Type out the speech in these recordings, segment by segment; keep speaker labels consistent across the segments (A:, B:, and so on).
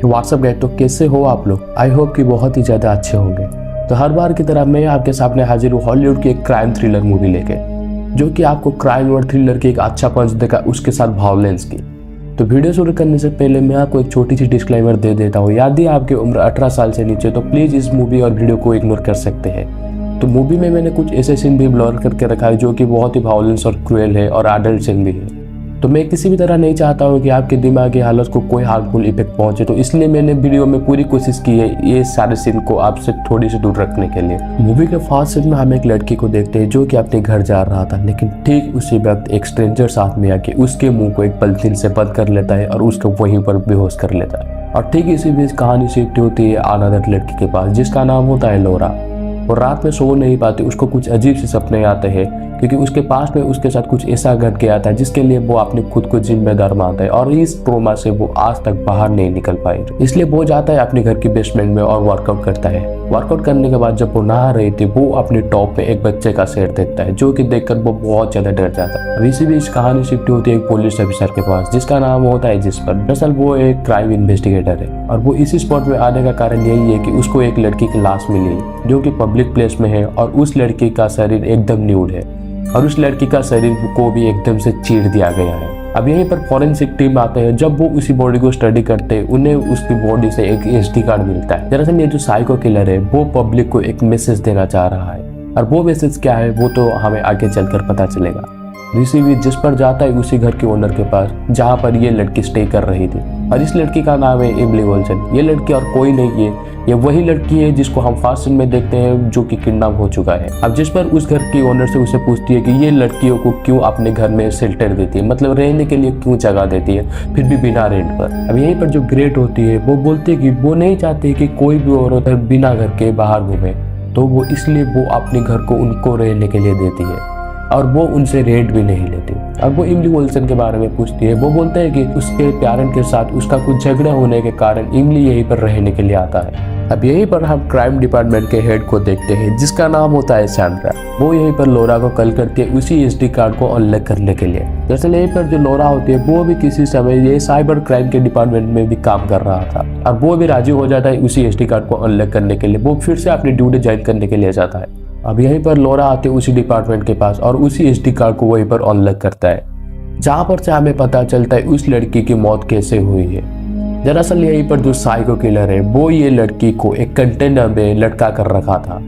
A: WhatsApp गए तो कैसे हो आप लोग। आई होप कि बहुत ही ज़्यादा अच्छे होंगे। तो हर बार की तरह मैं आपके सामने हाजिर हूँ हॉलीवुड की एक क्राइम थ्रिलर मूवी लेके, जो कि आपको क्राइम और थ्रिलर की एक अच्छा पंच देगा, उसके साथ वायलेंस की। तो वीडियो शुरू करने से पहले मैं आपको एक छोटी सी डिस्क्लेमर दे देता हूँ। यदि आपकी उम्र 18 साल से नीचे तो प्लीज़ इस मूवी और वीडियो को इग्नोर कर सकते हैं। तो मूवी में मैंने कुछ ऐसे सीन भी ब्लर करके रखा है जो कि बहुत ही वायलेंस और क्रूएल है और एडल्ट सीन भी है। तो मैं किसी भी तरह नहीं चाहता हूँ कि आपके दिमागी हालत को कोई हार्मफुल इफेक्ट पहुंचे, तो इसलिए मैंने वीडियो में पूरी कोशिश की है ये सारे सीन को आपसे थोड़ी सी दूर रखने के लिए। मूवी के फर्स्ट सीन में हम एक लड़की को देखते हैं जो कि अपने घर जा रहा था, लेकिन ठीक उसी वक्त एक स्ट्रेंजर साथ में आके उसके मुंह को एक पॉलिथीन से बंद कर लेता है और उसको वहीं पर बेहोश कर लेता है। और ठीक इसी बीच कहानी शिफ्ट होती है अनदर लड़की के पास जिसका नाम होता है लोरा। और रात में सो नहीं पाती, उसको कुछ अजीब से सपने आते हैं क्योंकि उसके पास में उसके साथ कुछ ऐसा घट गया था जिसके लिए वो अपने खुद को जिम्मेदार मानता है और इस ट्रोमा से वो आज तक बाहर नहीं निकल पाई। इसलिए वो जाता है अपने घर के बेसमेंट में और वर्कआउट करता है। वर्कआउट करने के बाद जब वो नहा रही थी वो अपने टॉप पे एक बच्चे का सिर देखता है जो कि देखकर वो बहुत ज्यादा डर जाता है। इसी बीच कहानी शिफ्ट होती है एक पुलिस ऑफिसर के पास जिसका नाम होता है जिस्पर। दरअसल वो एक क्राइम इन्वेस्टिगेटर है और वो इसी स्पॉट में आने का कारण यही है कि उसको एक लड़की की लाश मिली जो कि पब्लिक प्लेस में है और उस लड़की का शरीर एकदम न्यूड है और उस लड़की का शरीर को भी एकदम से चीर दिया गया है। अब यहीं पर फॉरेंसिक टीम आते हैं। जब वो उसी बॉडी को स्टडी करते हैं उन्हें उसकी बॉडी से एक एसडी कार्ड मिलता है। दरअसल ये जो साइको किलर है वो पब्लिक को एक मैसेज देना चाह रहा है और वो मैसेज क्या है वो तो हमें आगे चलकर पता चलेगा। ऋषि भी जिस पर जाता है उसी घर के ओनर के पास जहाँ पर ये लड़की स्टे कर रही थी और इस लड़की का नाम है एमिली ओल्सन। ये लड़की और कोई नहीं है, ये वही लड़की है जिसको हम फर्स्ट सीन में देखते हैं जो कि किडनैप हो चुका है। अब जिस पर उस घर की ओनर से उसे पूछती है कि ये लड़कियों को क्यों अपने घर में शेल्टर देती है, मतलब रहने के लिए क्यों जगह देती है फिर भी बिना रेंट पर। अब यहीं पर जो ग्रेट होती है वो बोलती है कि वो नहीं चाहती कि कोई भी औरत बिना घर के बाहर घूमे, तो वो इसलिए वो अपने घर को उनको रहने के लिए देती है और वो उनसे रेंट भी नहीं लेती। अब वो इमली ओल्सन के बारे में पूछती है। वो बोलते हैं कि उसके पेरेंट के साथ उसका कुछ झगड़ा होने के कारण इमली यहीं पर रहने के लिए आता है। अब यहीं पर हम क्राइम डिपार्टमेंट के हेड को देखते हैं जिसका नाम होता है सैंड्रा। वो यहीं पर लोरा को कॉल करती है उसी एसडी कार्ड को अनलॉक करने के लिए। दरअसल यहीं पर जो लोरा होती है वो भी किसी समय ये साइबर क्राइम के डिपार्टमेंट में भी काम कर रहा था और वो भी राजी हो जाता है उसी एसडी कार्ड को अनलॉक करने के लिए। वो फिर से अपनी ड्यूटी ज्वाइन करने के लिए जाता है। अब यहीं पर लोरा आते उसी डिपार्टमेंट के पास और उसी एसडी कार्ड को वहीं पर अनलॉक करता है जहां पर से हमें पता चलता है उस लड़की की मौत कैसे हुई है। दरअसल यहीं पर जो साइको किलर है वो ये लड़की को एक कंटेनर में लटका कर रखा था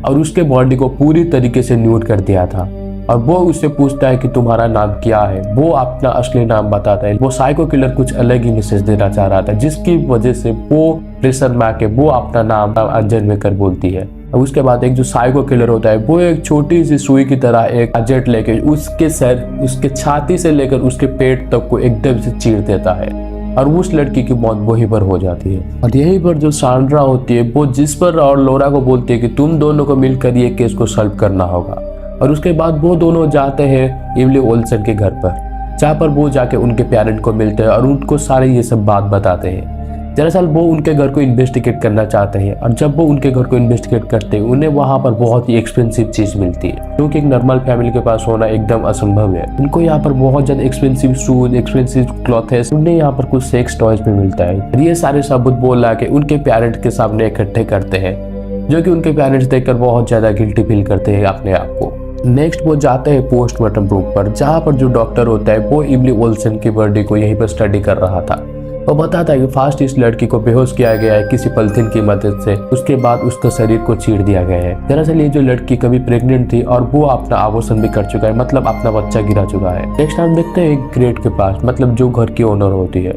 A: और उसके बॉडी को पूरी तरीके से न्यूड कर दिया था और वो उससे पूछता है कि तुम्हारा नाम क्या है। वो अपना असली नाम बताता है। वो साइको किलर कुछ अलग ही मैसेज देना चाह रहा था जिसकी वजह से वो प्रेशर में आके वो अपना नाम अंजन में कर बोलती है। उसके बाद एक जो साइको किलर होता है वो एक छोटी सी सुई की तरह एक अजेट लेके उसके सर, उसके छाती से लेकर उसके पेट तक को एकदम से चीर देता है और उस लड़की की मौत वहीं पर हो जाती है। और यहीं पर जो सैंड्रा होती है वो जिस्पर और लोरा को बोलती है कि तुम दोनों को मिलकर ये केस को सॉल्व करना होगा। और उसके बाद वो दोनों जाते हैं एमिली ओल्सन के घर पर जहाँ पर वो जाके उनके पेरेंट को मिलते हैं और उनको सारे ये सब बात बताते हैं। दरअसल वो उनके घर को इन्वेस्टिगेट करना चाहते हैं और जब वो उनके घर को इन्वेस्टिगेट करते हैं उन्हें वहाँ पर बहुत ही एक्सपेंसिव चीज मिलती है क्योंकि एक नॉर्मल फैमिली के पास होना एकदम असंभव है। उनको यहाँ पर बहुत ज्यादा एक्सपेंसिव शूज, एक्सपेंसिव क्लॉथेस, उन्हें यहाँ पर कुछ सेक्स टॉयज भी मिलता है। ये सारे सबूत बोल ला के उनके पेरेंट के सामने इकट्ठे करते हैं जो कि उनके पेरेंट्स देखकर बहुत ज्यादा गिल्टी फील करते हैं अपने आप को। नेक्स्ट वो जाते हैं पोस्टमार्टम रूम पर जहाँ पर जो डॉक्टर होता है वो एमिली ओल्सन की बॉडी को यहीं पर स्टडी कर रहा था। वो बताता है कि फर्स्ट इस लड़की को बेहोश किया गया है किसी पॉलिथीन की मदद से, उसके बाद उसका शरीर को चीर दिया गया है। दरअसल ये जो लड़की कभी प्रेग्नेंट थी और वो अपना आभूषण भी कर चुका है, मतलब अपना बच्चा गिरा चुका है। नेक्स्ट हम देखते हैं एक ग्रेट के पास, मतलब जो घर की ओनर होती है,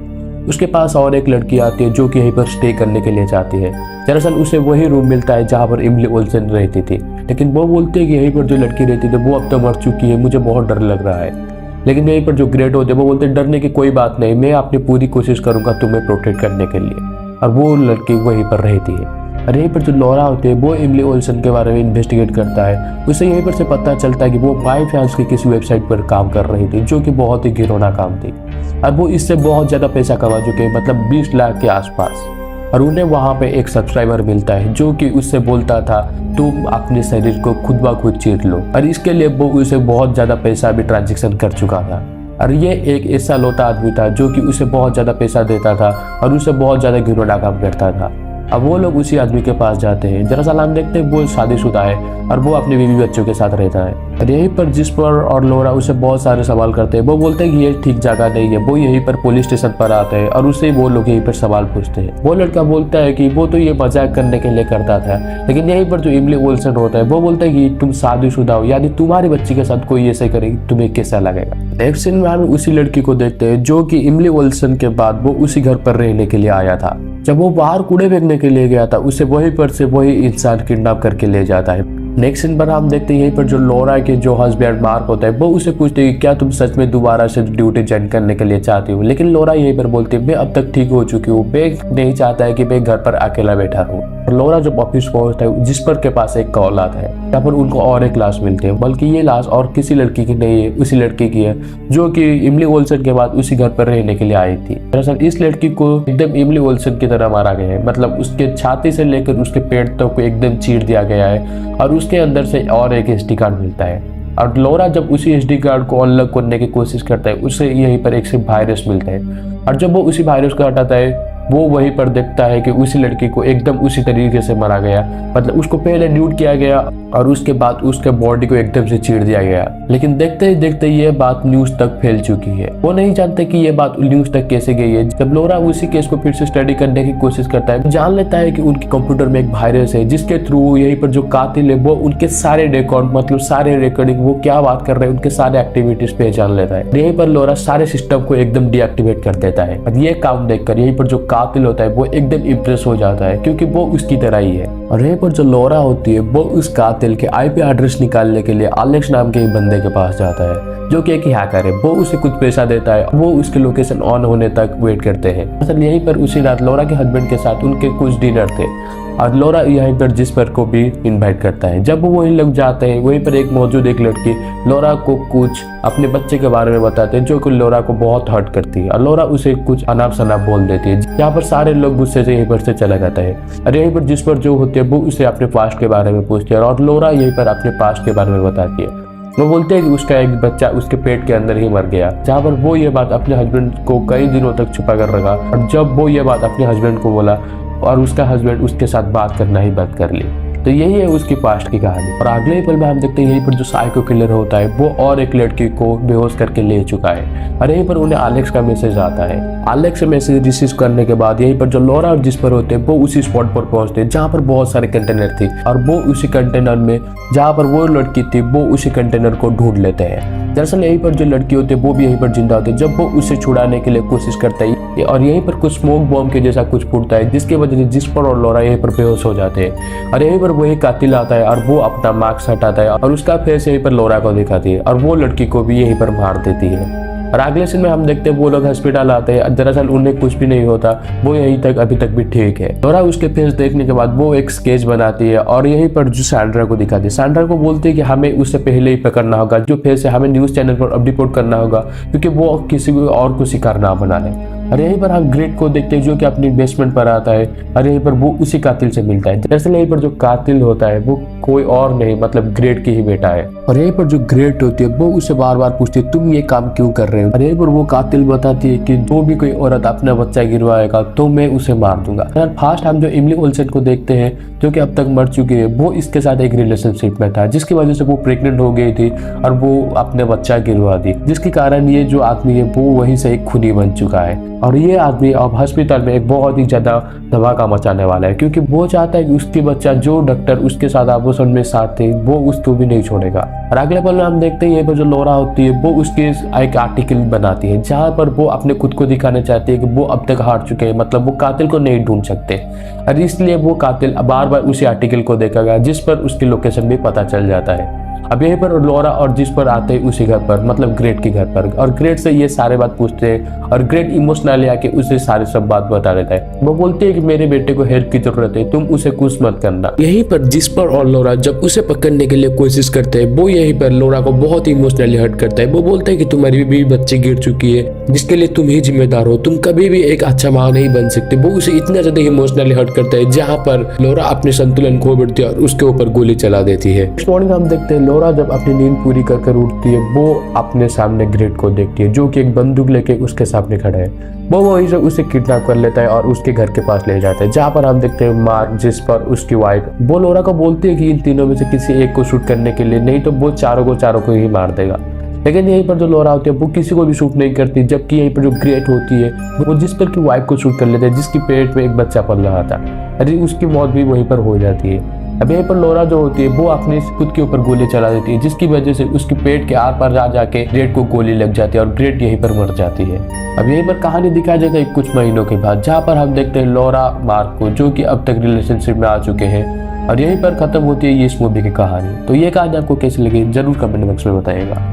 A: उसके पास और एक लड़की आती है जो कि यहीं पर स्टे करने के लिए चाहती है। दरअसल उसे वही रूम मिलता है जहाँ पर एमिली ओल्सन रहती थी, लेकिन वो बोलती है कि यहीं पर जो लड़की रहती थी वो अब तो मर चुकी है, मुझे बहुत डर लग रहा है। लेकिन यहीं पर जो ग्रेट होते हैं वो बोलते हैं डरने की कोई बात नहीं, मैं अपनी पूरी कोशिश करूंगा तुम्हें प्रोटेक्ट करने के लिए। और वो लड़की वहीं पर रहती है। और यहीं पर जो लोरा होती है वो एमिली ओल्सन के बारे में इन्वेस्टिगेट करता है। उसे यहीं पर से पता चलता है कि वो माई फैंस की किसी वेबसाइट पर काम कर रही थी जो कि बहुत ही घिनौना काम थी और वो इससे बहुत ज़्यादा पैसा कमा चुके हैं, मतलब 20 लाख के आसपास। और उन्हें वहाँ पे एक सब्सक्राइबर मिलता है जो कि उससे बोलता था तुम अपने शरीर को खुद ब खुद चीर लो, और इसके लिए वो उसे बहुत ज़्यादा पैसा भी ट्रांजेक्शन कर चुका था। और ये एक ऐसा लौता आदमी था जो कि उसे बहुत ज़्यादा पैसा देता था और उसे बहुत ज़्यादा घिनौना काम करता था। अब वो लोग उसी आदमी के पास जाते हैं। दरअसल हम देखते हैं वो शादीशुदा है और वो अपने बीवी बच्चों के साथ रहता है। और यहीं पर जिस्पर और लोरा उसे बहुत सारे सवाल करते हैं। वो बोलते हैं कि ये ठीक जगह नहीं है। वो यहीं पर पुलिस स्टेशन पर आते हैं और उससे वो लोग यहीं पर सवाल पूछते हैं। वो लड़का बोलता है कि वो तो ये मजाक करने के लिए करता था, लेकिन यहीं पर जो इमली ओल्सन होता है वो बोलता है कि तुम शादीशुदा हो, यानी तुम्हारी बच्ची के साथ कोई ऐसे करे तुम्हें कैसा लगेगा। नेक्स्ट सीन में हम उसी लड़की को देखते हैं जो कि इमली ओल्सन के बाद वो उसी घर पर रहने के लिए आया था। जब वो बाहर कूड़े फेंकने के लिए गया था उसे वहीं पर से वही इंसान किडनैप करके ले जाता है। नेक्स्ट सीन पर हम देखते हैं यहीं पर जो लोरा के जो हस्बैंड मार्क होता है वो उसे पूछते हैं कि क्या तुम सच में दोबारा से ड्यूटी ज्वाइन करने के लिए चाहती हो, लेकिन लोरा यहीं पर बोलती है मैं अब तक ठीक हो चुकी हूँ, मैं नहीं चाहता है कि मैं घर पर अकेला बैठा हूँ। लोरा जब ऑफिस पहुंचता है जिस्पर के पास एक कॉल आता है जहाँ पर उनको और एक लाश मिलती है, बल्कि ये लाश और किसी लड़की की नहीं है, उसी लड़की की है जो कि इमली ओल्सन के बाद उसी घर पर रहने के लिए आई थी। दरअसल इस लड़की को एकदम इमली ओल्सन की तरह मारा गया है, मतलब उसके छाती से लेकर उसके पेट तक को एकदम चीर दिया गया है और उसके अंदर से और एक SD कार्ड मिलता है। और लोरा जब उसी SD कार्ड को अनलॉक करने की कोशिश करता है उसे यहीं पर एक से वायरस मिलता है और जब वो उसी वायरस को हटाता है वो वहीं पर देखता है कि उसी लड़की को एकदम उसी तरीके से मारा गया, मतलब उसको पहले न्यूड किया गया और उसके बाद उसके बॉडी को एकदम से चीर दिया गया। लेकिन देखते ही देखते ये बात न्यूज तक फैल चुकी है। वो नहीं जानते कि ये बात न्यूज तक कैसे गई है। जब लोरा उसी केस को फिर से स्टडी करने की कोशिश करता है जान लेता है कि उनके कंप्यूटर में एक वायरस है जिसके थ्रू यहीं पर जो कातिल है वो उनके सारे रिकॉर्ड मतलब सारे रिकॉर्डिंग वो क्या बात कर रहे हैं उनके सारे एक्टिविटीज पहचान लेता है। यहीं पर लोरा सारे सिस्टम को एकदम डीएक्टिवेट कर देता है और ये काम देखकर यहीं पर जो कातिल होता है वो एकदम इम्प्रेस हो जाता है क्योंकि वो उसकी तरह ही है। और यहीं पर जो लोरा होती है वो उस कातिल के IP एड्रेस निकालने के लिए एलेक्स नाम के एक बंदे के पास जाता है जो कि एक हैकर है। वो उसे कुछ पैसा देता है, वो उसके लोकेशन ऑन होने तक वेट करते हैं। असल यहीं पर उसी रात लोरा के हस्बैंड के साथ उनके कुछ डिनर थे और लोरा यहीं पर जिस्पर को भी इनवाइट करता है। जब वो वहीं लोग जाते हैं वहीं पर एक मौजूद एक लड़की लोरा को कुछ अपने बच्चे के बारे में बताते हैं जो कि लोरा को बहुत हर्ट करती है और लोरा उसे कुछ अनाप शनाप बोल देती है जहाँ पर सारे लोग गुस्से से यहीं पर से चला जाता है। और यहीं पर जिस्पर जो होती है वो उसे अपने पास्ट के बारे में पूछती है और लोरा यहीं पर अपने पास्ट के बारे में बताती है। वो बोलते हैं कि उसका एक बच्चा उसके पेट के अंदर ही मर गया, जहाँ पर वो ये बात अपने हस्बैंड को कई दिनों तक छुपा कर रखा और जब वो ये बात अपने हस्बैंड को बोला और उसका हस्बैंड उसके साथ बात करना ही बंद कर ली। तो यही है उसकी पास्ट की कहानी। और अगले ही पल में हम देखते हैं यहीं पर जो साइको किलर होता है वो और एक लड़की को बेहोश करके ले चुका है और यहीं पर उन्हें एलेक्स का मैसेज आता है। एलेक्स से मैसेज रिसीव करने के बाद यहीं पर जो लोरा और जिस्पर होते हैं वो उसी स्पॉट पर पहुंचते हैं जहाँ पर बहुत सारे कंटेनर थे और वो उसी कंटेनर में जहाँ पर वो लड़की थी वो उसी कंटेनर को ढूंढ लेते हैं। दरअसल यहीं पर जो लड़की होती है वो भी यहीं पर जिंदा होती है जब वो उसे छुड़ाने के लिए कोशिश करता है और यहीं पर कुछ स्मोक बॉम्ब के जैसा कुछ फूटता है जिसकी वजह से जिस्पर और लोरा यहीं पर बेहोश हो जाते हैं। और यहीं पर वही कातिल आता है और वो अपना मास्क हटाता है और उसका फेस यहीं पर लोरा को दिखाती है और वो लड़की को भी यहीं पर मार देती है। और अगले सीन में हम देखते हैं वो लोग हॉस्पिटल आते हैं, दरअसल उन्हें कुछ भी नहीं होता, वो यहीं तक अभी तक भी ठीक है। लोरा उसके फेस देखने के बाद वो एक स्केच बनाती है और यहीं पर जो सैंड्रा को दिखाती है। सैंड्रा को बोलती है कि हमें उससे पहले ही पकड़ना होगा, जो फेस है हमें न्यूज चैनल पर अब रिपोर्ट करना होगा क्योंकि वो किसी को और को शिकार ना बना ले। और यहीं पर हम ग्रेट को देखते हैं जो कि अपनी बेसमेंट पर आता है और यहीं पर वो उसी कातिल से मिलता है। दरअसल यहीं पर जो कातिल होता है वो कोई और नहीं मतलब ग्रेट की ही बेटा है। और यहीं पर जो ग्रेट होती है वो उसे बार बार पूछती है तुम ये काम क्यों कर रहे हो। और यहीं पर वो कातिल बताती है कि जो भी कोई औरत अपना बच्चा गिरवाएगा तो मैं उसे मार दूंगा। फर्स्ट हम जो इमली ओल्सन को देखते हैं जो कि अब तक मर चुकी है, वो इसके साथ एक रिलेशनशिप में था जिसकी वजह से वो प्रेग्नेंट हो गई थी और वो अपने बच्चा गिरवा दी, जिसके कारण ये जो आदमी है वो वहीं से एक खूनी बन चुका है। और ये आदमी अब हॉस्पिटल में एक बहुत ही ज्यादा धमाका मचाने वाला है क्योंकि वो चाहता है कि उसकी बच्चा जो डॉक्टर उसके साथ आभूषण में साथ थे वो उसको भी नहीं छोड़ेगा। और अगले पल में हम देखते हैं ये पर जो लोरा होती है वो उसके एक आर्टिकल बनाती है जहाँ पर वो अपने खुद को दिखाना चाहती है कि वो अब तक हार चुके हैं, मतलब वो कातिल को नहीं ढूंढ सकते। और इसलिए वो कातिल बार बार उसी आर्टिकल को देखेगा जिस पर उसकी लोकेशन भी पता चल जाता है। अब यहीं पर लोरा और जिस पर आते हैं उसी घर पर, मतलब ग्रेट के घर पर, और ग्रेट से ये सारे बात पूछते हैं और ग्रेट इमोशनली आके उसे सारे सब बात बता देता है। वो बोलते हैं कि मेरे बेटे को हेल्प की जरूरत है, तुम उसे कुछ मत करना। यहीं पर जिस पर और लोरा जब उसे पकड़ने के लिए कोशिश करते हैं वो यहीं पर लोरा को बहुत इमोशनली हर्ट करता है। वो बोलते हैं कि तुम्हारी भी बच्ची गिर चुकी है जिसके लिए तुम ही जिम्मेदार हो, तुम कभी भी एक अच्छा माँ नहीं बन सकते। वो उसे इतना ज्यादा इमोशनली हर्ट करता है जहाँ पर लोरा अपने संतुलन खो बैठती है और उसके ऊपर गोली चला देती है। नेक्स्ट मॉर्निंग हम देखते हैं लोरा जब अपनी नींद पूरी कर कर उठती है, वो अपने सामने ग्रेट को देखती है जो कि एक बंदूक लेके उसके सामने खड़ा है। वो वहीं से उसे किडनैप कर लेता है और उसके घर के पास ले जाता है, जहाँ पर हम देखते हैं मार्क, जिस पर उसकी वाइफ, वो लोरा को बोलती है कि इन तीनों में से किसी एक को शूट करने के लिए, नहीं तो वो चारों को ही मार देगा। लेकिन यहीं पर जो लोरा होती है वो किसी को भी शूट नहीं करती, जबकि यहीं पर जो ग्रेट होती है वो जिस पर की वाइफ को शूट कर लेते हैं, जिसकी पेट में एक बच्चा पल रहा था। अरे उसकी मौत भी वहीं पर हो जाती है। अब यहीं पर लोरा जो होती है वो अपने खुद के ऊपर गोली चला देती है, जिसकी वजह से उसकी पेट के आर पार जा जाके ग्रेट को गोली लग जाती है और ग्रेट यहीं पर मर जाती है। अब यहीं पर कहानी दिखाई जाता है कुछ महीनों के बाद, जहाँ पर हम देखते हैं लोरा मार्क को, जो कि अब तक रिलेशनशिप में आ चुके हैं, और यहीं पर खत्म होती है ये इस मूवी की कहानी। तो ये कहानी आपको कैसी लगी जरूर कमेंट बॉक्स में बताइएगा।